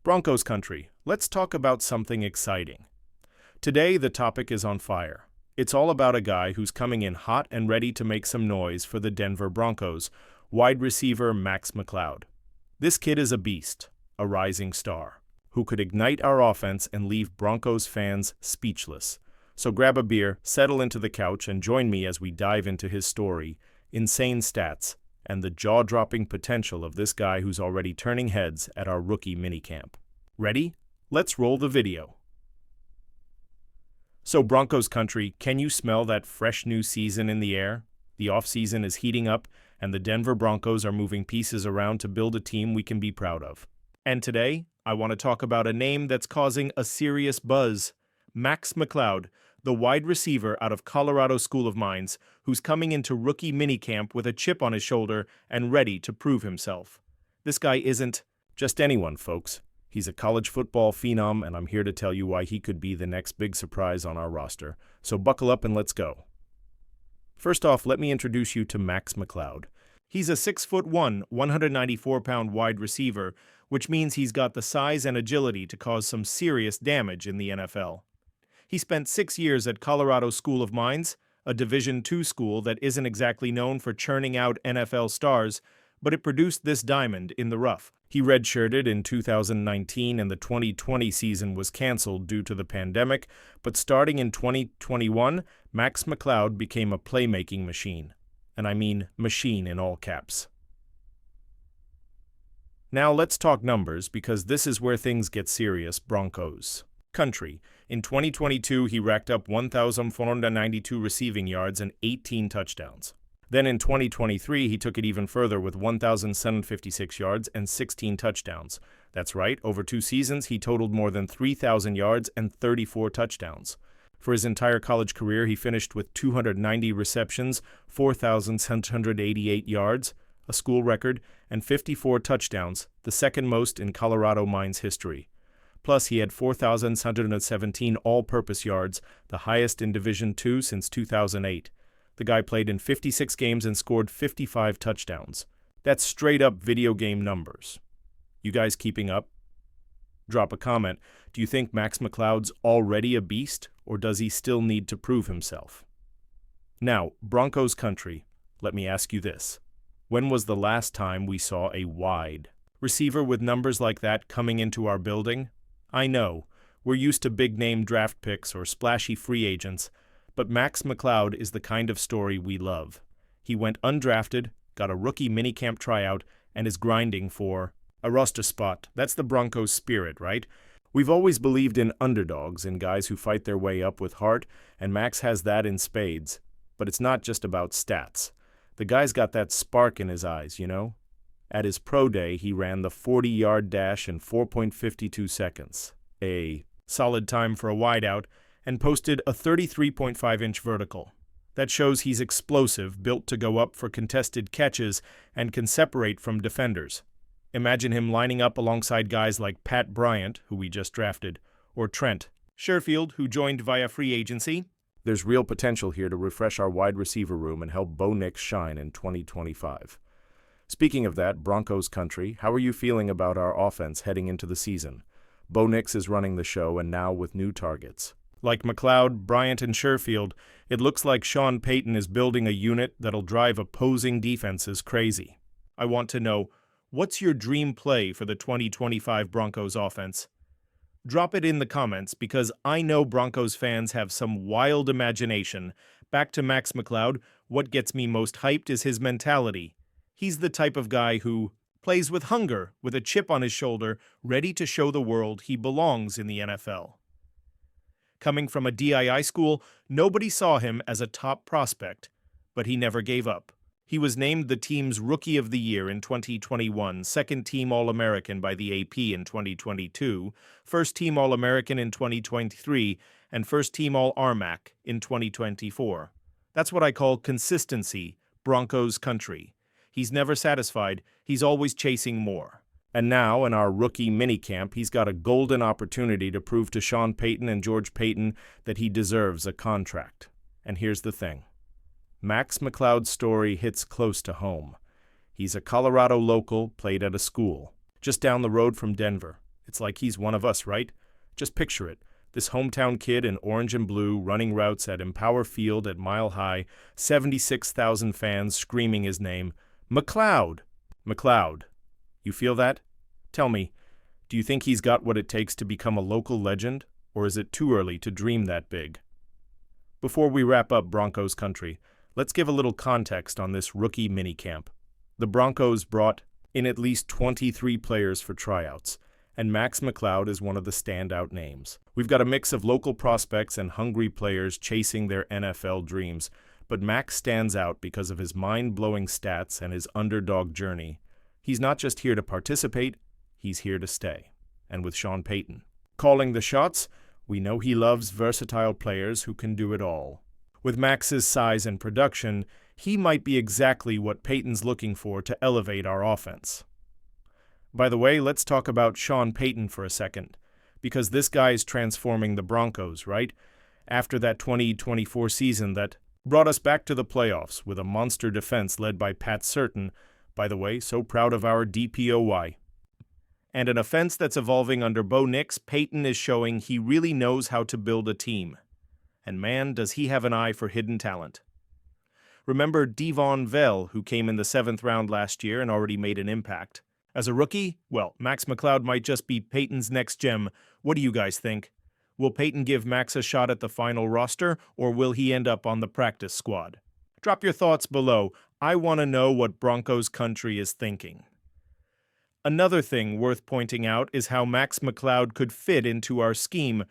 Broncos Country, let's talk about something exciting. Today, the topic is on fire. It's all about a guy who's coming in hot and ready to make some noise for the Denver Broncos, wide receiver Max McCloud. This kid is a beast, a rising star, who could ignite our offense and leave Broncos fans speechless. So grab a beer, settle into the couch, and join me as we dive into his story, insane stats, and the jaw-dropping potential of this guy who's already turning heads at our rookie minicamp. Ready? Let's roll the video. So Broncos Country, can you smell that fresh new season in the air? The offseason is heating up, and the Denver Broncos are moving pieces around to build a team we can be proud of. And today, I want to talk about a name that's causing a serious buzz. Max McCloud, the wide receiver out of Colorado School of Mines, who's coming into rookie minicamp with a chip on his shoulder and ready to prove himself. This guy isn't just anyone, folks. He's a college football phenom, and I'm here to tell you why he could be the next big surprise on our roster. So buckle up and let's go. First off, let me introduce you to Max McCloud. He's a 6'1", 194-pound wide receiver, which means he's got the size and agility to cause some serious damage in the NFL. He spent 6 years at Colorado School of Mines, a Division II school that isn't exactly known for churning out NFL stars, but it produced this diamond in the rough. He redshirted in 2019 and the 2020 season was canceled due to the pandemic, but starting in 2021, Max McCloud became a playmaking machine. And I mean machine in all caps. Now let's talk numbers, because this is where things get serious. Broncos Country. In 2022, he racked up 1,492 receiving yards and 18 touchdowns. Then in 2023, he took it even further with 1,756 yards and 16 touchdowns. That's right, over 2 seasons, he totaled more than 3,000 yards and 34 touchdowns. For his entire college career, he finished with 290 receptions, 4,788 yards, a school record, and 54 touchdowns, the second most in Colorado Mines history. Plus, he had 4,117 all-purpose yards, the highest in Division II since 2008. The guy played in 56 games and scored 55 touchdowns. That's straight-up video game numbers. You guys keeping up? Drop a comment. Do you think Max McCloud's already a beast, or does he still need to prove himself? Now, Broncos Country, let me ask you this. When was the last time we saw a wide receiver with numbers like that coming into our building? I know, we're used to big-name draft picks or splashy free agents, but Max McCloud is the kind of story we love. He went undrafted, got a rookie minicamp tryout, and is grinding for a roster spot. That's the Broncos spirit, right? We've always believed in underdogs, in guys who fight their way up with heart, and Max has that in spades. But it's not just about stats. The guy's got that spark in his eyes, you know? At his pro day, he ran the 40-yard dash in 4.52 seconds, a solid time for a wideout, and posted a 33.5-inch vertical. That shows he's explosive, built to go up for contested catches, and can separate from defenders. Imagine him lining up alongside guys like Pat Bryant, who we just drafted, or Trent Sherfield, who joined via free agency. There's real potential here to refresh our wide receiver room and help Bo Nix shine in 2025. Speaking of that, Broncos Country, how are you feeling about our offense heading into the season? Bo Nix is running the show, and now with new targets. Like McCloud, Bryant, and Sherfield, it looks like Sean Payton is building a unit that'll drive opposing defenses crazy. I want to know, what's your dream play for the 2025 Broncos offense? Drop it in the comments, because I know Broncos fans have some wild imagination. Back to Max McCloud, what gets me most hyped is his mentality. He's the type of guy who plays with hunger, with a chip on his shoulder, ready to show the world he belongs in the NFL. Coming from a DII school, nobody saw him as a top prospect, but he never gave up. He was named the team's Rookie of the Year in 2021, second-team All-American by the AP in 2022, first-team All-American in 2023, and first-team All-RMAC in 2024. That's what I call consistency, Broncos Country. He's never satisfied, he's always chasing more. And now, in our rookie minicamp, he's got a golden opportunity to prove to Sean Payton and George Paton that he deserves a contract. And here's the thing. Max McCloud's story hits close to home. He's a Colorado local, played at a school just down the road from Denver. It's like he's one of us, right? Just picture it. This hometown kid in orange and blue running routes at Empower Field at Mile High, 76,000 fans screaming his name. McLeod! McLeod. You feel that? Tell me, do you think he's got what it takes to become a local legend, or is it too early to dream that big? Before we wrap up Broncos Country, let's give a little context on this rookie minicamp. The Broncos brought in at least 23 players for tryouts, and Max McLeod is one of the standout names. We've got a mix of local prospects and hungry players chasing their NFL dreams, but Max stands out because of his mind-blowing stats and his underdog journey. He's not just here to participate, he's here to stay. And with Sean Payton calling the shots, we know he loves versatile players who can do it all. With Max's size and production, he might be exactly what Payton's looking for to elevate our offense. By the way, let's talk about Sean Payton for a second, because this guy's transforming the Broncos, right? After that 2024 season that brought us back to the playoffs with a monster defense led by Pat Surtain, by the way, so proud of our DPOY. And an offense that's evolving under Bo Nix, Payton is showing he really knows how to build a team. And man, does he have an eye for hidden talent. Remember Devon Vell, who came in the 7th round last year and already made an impact. As a rookie, well, Max McLeod might just be Payton's next gem. What do you guys think? Will Payton give Max a shot at the final roster, or will he end up on the practice squad? Drop your thoughts below. I want to know what Broncos Country is thinking. Another thing worth pointing out is how Max McLeod could fit into our scheme.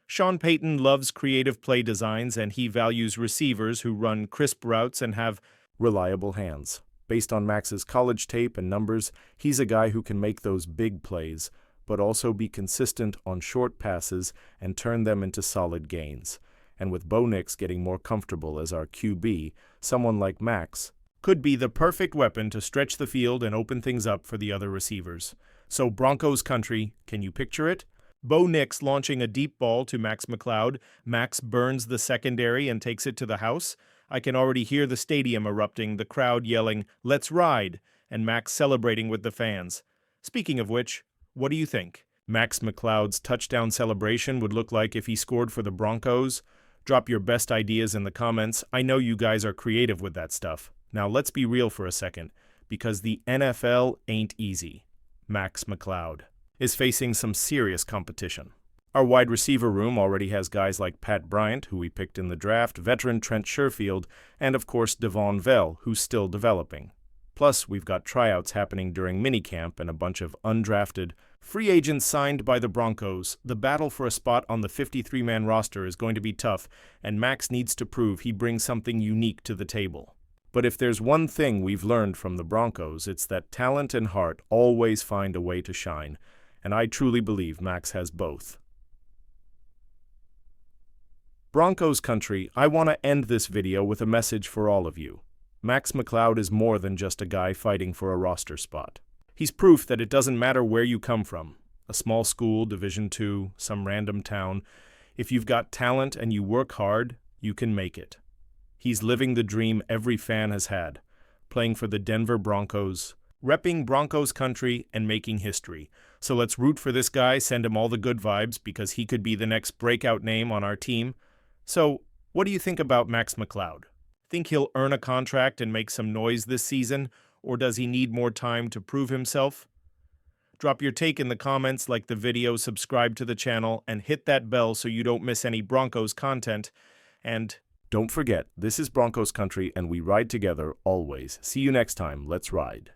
Sean Payton loves creative play designs, and he values receivers who run crisp routes and have reliable hands. Based on Max's college tape and numbers, he's a guy who can make those big plays, but also be consistent on short passes and turn them into solid gains. And with Bo Nix getting more comfortable as our QB, someone like Max could be the perfect weapon to stretch the field and open things up for the other receivers. So Broncos Country, can you picture it? Bo Nix launching a deep ball to Max McLeod, Max burns the secondary and takes it to the house. I can already hear the stadium erupting, the crowd yelling, "Let's ride!" and Max celebrating with the fans. Speaking of which, what do you think? Max McLeod's touchdown celebration would look like if he scored for the Broncos? Drop your best ideas in the comments. I know you guys are creative with that stuff. Now let's be real for a second, because the NFL ain't easy. Max McLeod is facing some serious competition. Our wide receiver room already has guys like Pat Bryant, who we picked in the draft, veteran Trent Sherfield, and of course Devon Vell, who's still developing. Plus, we've got tryouts happening during minicamp and a bunch of undrafted free agents signed by the Broncos. The battle for a spot on the 53-man roster is going to be tough, and Max needs to prove he brings something unique to the table. But if there's one thing we've learned from the Broncos, it's that talent and heart always find a way to shine, and I truly believe Max has both. Broncos Country, I want to end this video with a message for all of you. Max McLeod is more than just a guy fighting for a roster spot. He's proof that it doesn't matter where you come from, a small school, Division II, some random town. If you've got talent and you work hard, you can make it. He's living the dream every fan has had, playing for the Denver Broncos, repping Broncos Country, and making history. So let's root for this guy, send him all the good vibes, because he could be the next breakout name on our team. So, what do you think about Max McLeod? Think he'll earn a contract and make some noise this season, or does he need more time to prove himself? Drop your take in the comments, like the video, subscribe to the channel, and hit that bell so you don't miss any Broncos content. And don't forget, this is Broncos Country, and we ride together always. See you next time. Let's ride.